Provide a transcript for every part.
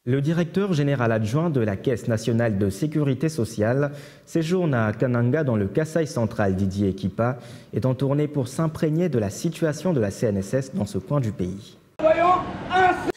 Le directeur général adjoint de la Caisse nationale de sécurité sociale séjourne à Kananga dans le Kasaï central. Didier Ekipa est en tournée pour s'imprégner de la situation de la CNSS dans ce coin du pays.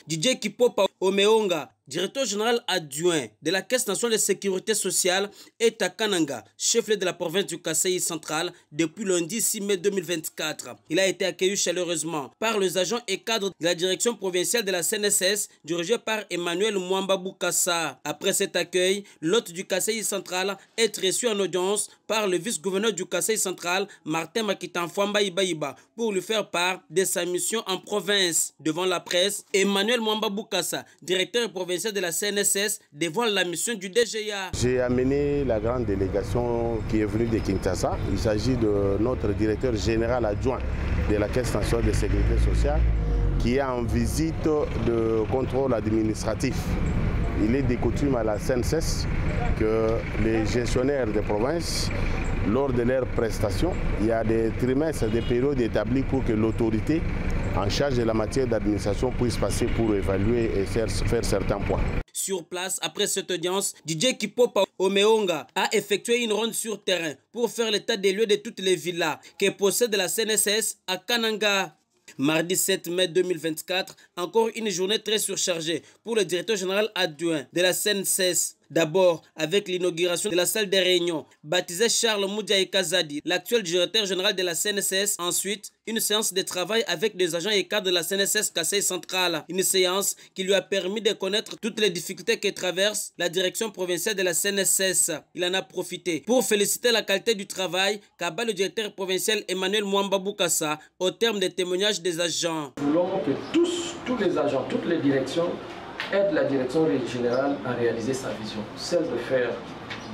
Didier Kipopa Omeonga, directeur général adjoint de la Caisse nationale de sécurité sociale, est à Kananga, chef-lieu de la province du Kasaï central, depuis lundi 6 mai 2024. Il a été accueilli chaleureusement par les agents et cadres de la direction provinciale de la CNSS, dirigée par Emmanuel Mwamba Boukassa. Après cet accueil, l'hôte du Kasaï central est reçu en audience par le vice-gouverneur du Kasaï central, Martin Makitanfwamba Ibaïba, pour lui faire part de sa mission en province. Devant la presse, Emmanuel Mwamba Boukassa, directeur provincial de la CNSS, dévoile la mission du DGA. J'ai amené la grande délégation qui est venue de Kinshasa. Il s'agit de notre directeur général adjoint de la Caisse nationale de sécurité sociale qui est en visite de contrôle administratif. Il est de coutume à la CNSS que les gestionnaires de province, lors de leurs prestations, il y a des trimestres, des périodes établies pour que l'autorité en charge de la matière d'administration puisse passer pour évaluer et faire certains points. Sur place, après cette audience, Didier Kipopa Omeonga a effectué une ronde sur terrain pour faire l'état des lieux de toutes les villas que possède la CNSS à Kananga. Mardi 7 mai 2024, encore une journée très surchargée pour le directeur général adjoint de la CNSS. D'abord, avec l'inauguration de la salle des réunions, baptisée Charles Moudiaï Kazadi, l'actuel directeur général de la CNSS. Ensuite, une séance de travail avec des agents et cadres de la CNSS Kasaï centrale. Une séance qui lui a permis de connaître toutes les difficultés que traverse la direction provinciale de la CNSS. Il en a profité pour féliciter la qualité du travail qu'a le directeur provincial Emmanuel Mwamba Boukassa au terme des témoignages des agents. Nous voulons que tous les agents, toutes les directions aide la direction générale à réaliser sa vision, celle de faire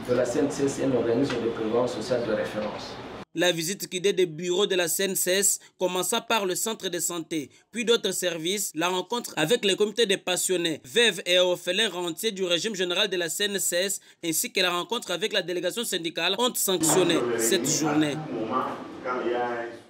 de la CNSS un organisme de prévoyance sociale de référence. La visite guidée des bureaux de la CNSS commença par le centre de santé, puis d'autres services, la rencontre avec les comités des passionnés, veuves et orphelins rentiers du régime général de la CNSS, ainsi que la rencontre avec la délégation syndicale ont sanctionné cette journée.